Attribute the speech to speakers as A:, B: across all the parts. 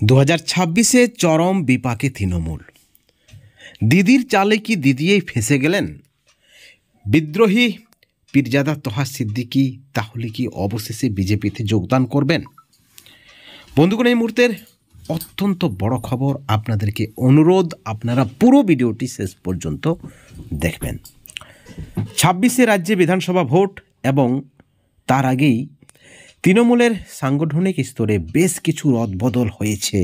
A: 2026-এ চরম বিপাকে তৃণমূল। দিদির চালে কি দিদিয়েই ফেঁসে গেলেন? বিদ্রোহী পীরজাদা তোহা সিদ্দিকী তাহলে কি অবশেষে বিজেপিতে যোগদান করবেন? বন্ধুগণ, এই মুহূর্তের অত্যন্ত বড় খবর। আপনাদেরকে অনুরোধ, আপনারা পুরো ভিডিওটি শেষ পর্যন্ত দেখবেন। 26-এ রাজ্যে বিধানসভা ভোট এবং তার আগেই তৃণমূলের সাংগঠনিক স্তরে বেশ কিছু রদবদল হয়েছে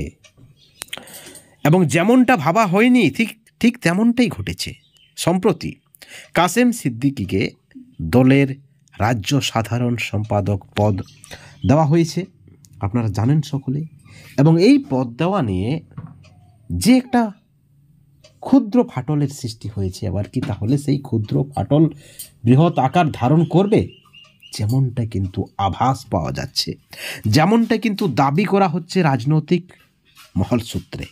A: এবং যেমনটা ভাবা হয়নি ঠিক তেমনটাই ঘটেছে। সম্প্রতি কাসেম সিদ্দিকীকে দলের রাজ্য সাধারণ সম্পাদক পদ দেওয়া হয়েছে, আপনারা জানেন সকলে। এবং এই পদ দেওয়া নিয়ে যে একটা ক্ষুদ্র ফাটলের সৃষ্টি হয়েছে, আবার কি তাহলে সেই ক্ষুদ্র ফাটল বৃহৎ আকার ধারণ করবে? যেমনটা কিন্তু আভাস পাওয়া যাচ্ছে, যেমনটা কিন্তু দাবি করা হচ্ছে রাজনৈতিক মহল সূত্রে।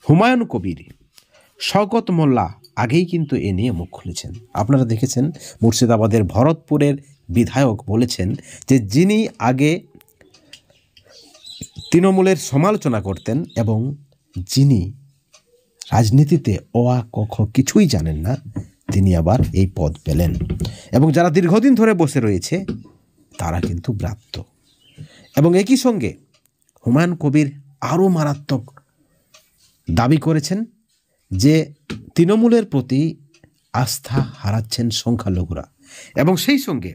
A: হুমায়ুন কবির, শওকত মোল্লা আগেই কিন্তু এ নিয়ে মুখ খুলেছেন। আপনারা দেখেছেন, মুর্শিদাবাদের ভরতপুরের বিধায়ক বলেছেন যে যিনি আগে তৃণমূলের সমালোচনা করতেন এবং যিনি রাজনীতিতে অ ক খ কিছুই জানেন না, তিনি আবার এই পদ পেলেন। এবং যারা দীর্ঘদিন ধরে বসে রয়েছে তারা কিন্তু প্রাপ্ত। এবং একই সঙ্গে হুমায়ুন কবির আরও মারাত্মক দাবি করেছেন যে তৃণমূলের প্রতি আস্থা হারাচ্ছেন সংখ্যালঘুরা। এবং সেই সঙ্গে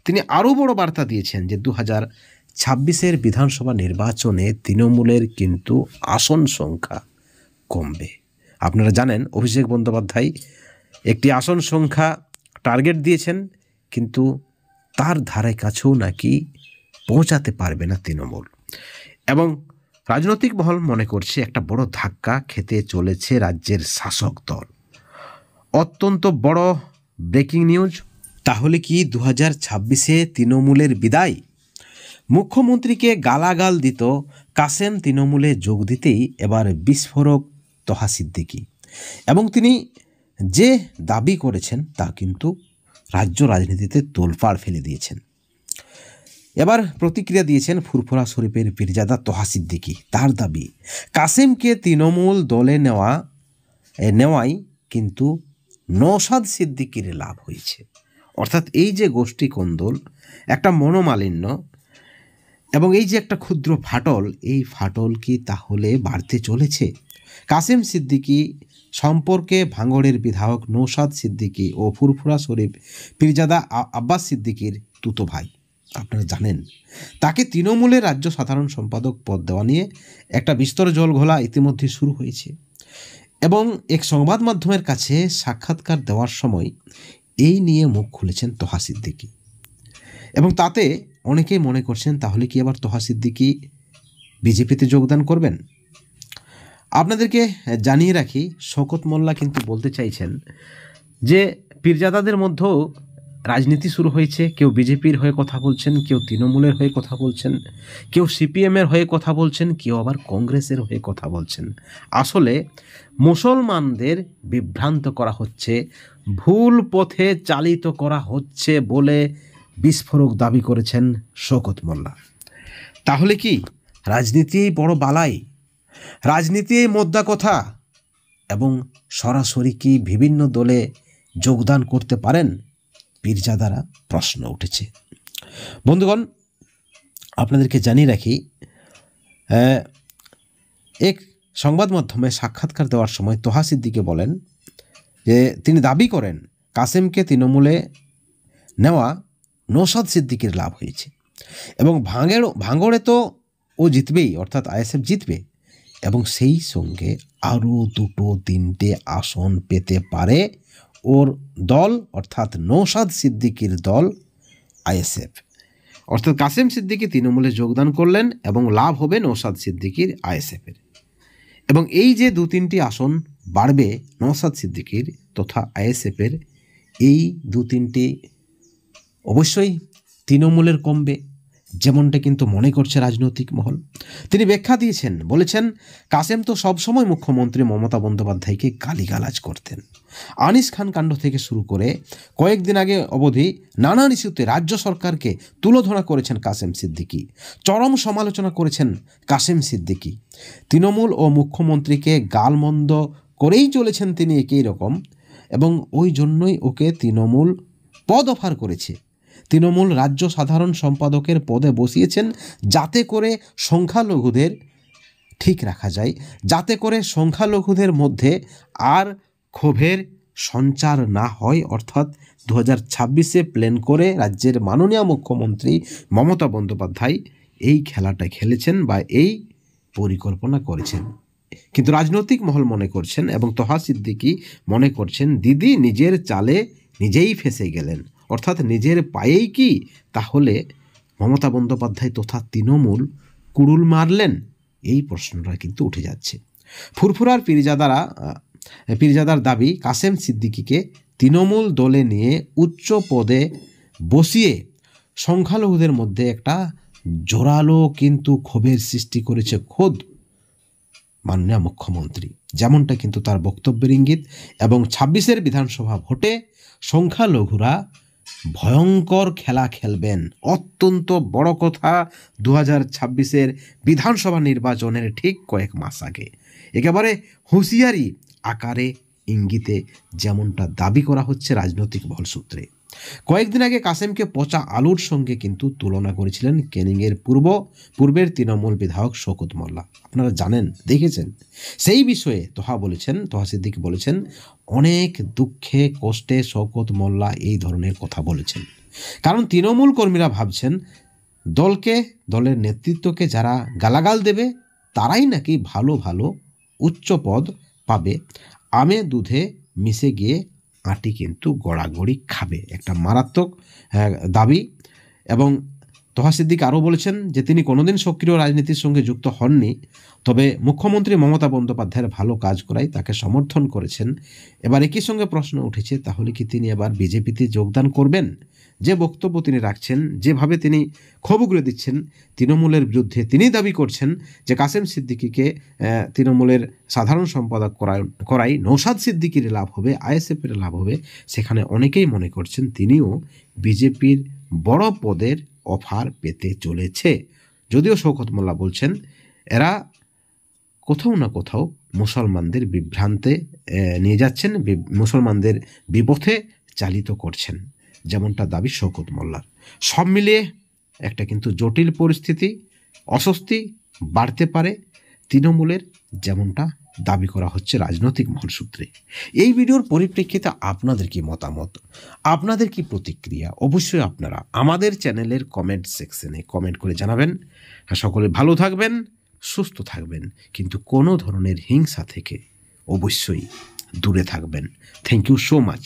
A: তিনি আরও বড় বার্তা দিয়েছেন যে 2026-এর বিধানসভা নির্বাচনে তৃণমূলের কিন্তু আসন সংখ্যা কমবে। আপনারা জানেন, অভিষেক বন্দ্যোপাধ্যায় একটি আসন সংখ্যা টার্গেট দিয়েছেন, কিন্তু তার ধারে কাছেও নাকি পৌঁছাতে পারবে না তৃণমূল। এবং রাজনৈতিক মহল মনে করছে একটা বড় ধাক্কা খেতে চলেছে রাজ্যের শাসক দল। অত্যন্ত বড় ব্রেকিং নিউজ। তাহলে কি 2026-এ তৃণমূলের বিদায়? মুখ্যমন্ত্রীকে গালাগাল দিত কাসেম তৃণমূলে যোগ দিতেই এবার বিস্ফোরক তোহা সিদ্দিকী। এবং তিনি যে দাবি করেছেন তা কিন্তু রাজ্য রাজনীতিতে তোলপাড় ফেলে দিয়েছেন। এবার প্রতিক্রিয়া দিয়েছেন ফুরফুরা শরীফের পীরজাদা তোহা সিদ্দিকী। তার দাবি, কাসেমকে তৃণমূল দলে নেওয়াই কিন্তু নওশাদ সিদ্দিকীর লাভ হয়েছে। অর্থাৎ এই যে গোষ্ঠী কোন্দল, একটা মনোমালিন্য এবং এই যে একটা ক্ষুদ্র ফাটল, এই ফাটল কি তাহলে বাড়তে চলেছে? কাসেম সিদ্দিকী সম্পর্কে ভাঙড়ের বিধায়ক নওশাদ সিদ্দিকী ও ফুরফুরা শরীফ পীরজাদা আব্বাস সিদ্দিকীর তুতো ভাই। আপনারা জানেন, তাকে তৃণমূলের রাজ্য সাধারণ সম্পাদক পদ দেওয়া নিয়ে একটা বিস্তর জলঘোলা ইতিমধ্যে শুরু হয়েছে। এবং এক সংবাদ মাধ্যমের কাছে সাক্ষাৎকার দেওয়ার সময় এই নিয়ে মুখ খুলেছেন তোহা সিদ্দিকী। এবং তাতে অনেকেই মনে করছেন তাহলে কি আবার তোহা সিদ্দিকী বিজেপিতে যোগদান করবেন? আপনাদেরকে জানিয়ে রাখি, শওকত মোল্লা কিন্তু বলতে চাইছেন যে পীরজাদাদের মধ্যেও রাজনীতি শুরু হয়েছে। কেউ বিজেপির হয়ে কথা বলছেন, কেউ তৃণমূলের হয়ে কথা বলছেন, কেউ সিপিএমের হয়ে কথা বলছেন, কেউ আবার কংগ্রেসের হয়ে কথা বলছেন। আসলে মুসলমানদের বিভ্রান্ত করা হচ্ছে, ভুল পথে চালিত করা হচ্ছে বলে বিস্ফোরক দাবি করেছেন শওকত মোল্লা। তাহলে কি রাজনীতি বড় বালাই? রাজনীতি মোদ্দা কথা? এবং সরাসরি কি বিভিন্ন দলে যোগদান করতে পারেন পীরজাদারা? প্রশ্ন উঠেছে। বন্ধুগণ, আপনাদেরকে জানিয়ে রাখি, এক সংবাদ মাধ্যমে সাক্ষাৎকার দেওয়ার সময় তোহা সিদ্দিকী বলেন যে তিনি দাবি করেন কাসেমকে তৃণমূলে নেওয়া নওশাদ সিদ্দিকীর লাভ হয়েছে। এবং ভাঙড়ে তো ও জিতবেই, অর্থাৎ আইএসএফ জিতবে। এবং সেই সঙ্গে আরও 2-3টে আসন পেতে পারে ওর দল, অর্থাৎ নওশাদ সিদ্দিকীর দল আইএসএফ। অর্থাৎ কাসেম সিদ্দিকী তৃণমূলে যোগদান করলেন এবং লাভ হবে নওশাদ সিদ্দিকীর আইএসএফের। এবং এই যে 2-3টি আসন বাড়বে নওশাদ সিদ্দিকীর তথা আইএসএফের, এই 2-3টি অবশ্যই তৃণমূলের কমবে। যেমনটা কিন্তু মনে করছে রাজনৈতিক মহল। তিনি ব্যাখ্যা দিয়েছেন, বলেছেন কাসেম তো সবসময় মুখ্যমন্ত্রী মমতা বন্দ্যোপাধ্যায়কে গালিগালাজ করতেন। আনিস খান কাণ্ড থেকে শুরু করে কয়েকদিন আগে অবধি নানান ইস্যুতে রাজ্য সরকারকে তুলোধনা করেছেন কাসেম সিদ্দিকী। চরম সমালোচনা করেছেন কাসেম সিদ্দিকী। তৃণমূল ও মুখ্যমন্ত্রীকে গালমন্দ করেই চলেছেন তিনি একই রকম, এবং ওই জন্যই ওকে তৃণমূল পদ অফার করেছে। তৃণমূল রাজ্য সাধারণ সম্পাদকের পদে বসিয়েছেন যাতে করে সংখ্যালঘুদের ঠিক রাখা যায়, যাতে করে সংখ্যালঘুদের মধ্যে আর ক্ষোভের সঞ্চার না হয়। অর্থাৎ 2026-এ প্ল্যান করে রাজ্যের মাননীয় মুখ্যমন্ত্রী মমতা বন্দ্যোপাধ্যায় এই খেলাটা খেলেছেন বা এই পরিকল্পনা করেছেন। কিন্তু রাজনৈতিক মহল মনে করছেন এবং তোহা সিদ্দিকী মনে করছেন দিদি নিজের চালে নিজেই ফেঁসে গেলেন, অর্থাৎ নিজের পায়েই কি তাহলে মমতা বন্দ্যোপাধ্যায় তথা তৃণমূল কুড়ুল মারলেন? এই প্রশ্নটা কিন্তু উঠে যাচ্ছে। ফুরফুরার পীরজাদার দাবি, কাসেম সিদ্দিকীকে তৃণমূল দলে নিয়ে উচ্চ পদে বসিয়ে সংখ্যালঘুদের মধ্যে একটা জোরালো কিন্তু ক্ষোভের সৃষ্টি করেছে খোদ মাননীয় মুখ্যমন্ত্রী, যেমনটা কিন্তু তার বক্তব্যের ইঙ্গিত। এবং 26-এর বিধানসভা ভোটে সংখ্যালঘুরা ভয়ঙ্কর খেলা খেলবেন। অত্যন্ত বড় কথা, 2026-এর বিধানসভা নির্বাচনের ঠিক কয়েক মাস আগে একেবারে হুঁশিয়ারি আকারে ইঙ্গিতে যেমনটা দাবি করা হচ্ছে রাজনৈতিক মহল সূত্রে। কয়েকদিন আগে কাসেমকে পচা আলুর সঙ্গে কিন্তু তুলনা করেছিলেন ক্যানিংয়ের পূর্বের তৃণমূল বিধায়ক শওকত মোল্লা। আপনারা জানেন, দেখেছেন। সেই বিষয়ে তোহা সিদ্দিকী বলেছেন অনেক দুঃখে কষ্টে শওকত মোল্লা এই ধরনের কথা বলেছেন, কারণ তৃণমূল কর্মীরা ভাবছেন দলের নেতৃত্বকে যারা গালাগাল দেবে তারাই নাকি ভালো ভালো উচ্চ পদ পাবে। আমে দুধে মিশে গিয়ে আটি কিন্তু গড়াগড়ি খাবে, একটা মারাত্মক দাবি। এবং তোহা সিদ্দিকী আরও বলেছেন যে তিনি কোনোদিন সক্রিয় রাজনীতির সঙ্গে যুক্ত হননি, তবে মুখ্যমন্ত্রী মমতা বন্দ্যোপাধ্যায়ের ভালো কাজ করায় তাকে সমর্থন করেছেন। এবার একই সঙ্গে প্রশ্ন উঠেছে, তাহলে কি তিনি এবার বিজেপিতে যোগদান করবেন? যে বক্তব্য তিনি রাখছেন, যেভাবে তিনি ক্ষোভ উগরে দিচ্ছেন তৃণমূলের বিরুদ্ধে, তিনি দাবি করছেন যে কাসেম সিদ্দিকীকে তৃণমূলের সাধারণ সম্পাদক করাই নৌশাদ সিদ্দিকীর লাভ হবে, আইএসএফের লাভ হবে। সেখানে অনেকেই মনে করছেন তিনিও বিজেপির বড় পদের অফার পেতে চলেছে। যদিও শওকত মোল্লা বলছেন এরা কোথাও না কোথাও মুসলমানদের বিভ্রান্তে নিয়ে যাচ্ছেন, মুসলমানদের বিপথে চালিত করছেন, যেমনটা দাবি শওকত মোল্লার। সব মিলিয়ে একটা কিন্তু জটিল পরিস্থিতি, অস্বস্তি বাড়তে পারে তৃণমূলের, যেমনটা দাবি করা হচ্ছে রাজনৈতিক মহল সূত্রে। এই ভিডিওর পরিপ্রেক্ষিতে আপনাদের কি মতামত, আপনাদের কি প্রতিক্রিয়া, অবশ্যই আপনারা আমাদের চ্যানেলের কমেন্ট সেকশনে কমেন্ট করে জানাবেন। সকলে ভালো থাকবেন, সুস্থ থাকবেন, কিন্তু কোনো ধরনের হিংসা থেকে অবশ্যই দূরে থাকবেন। Thank you so much.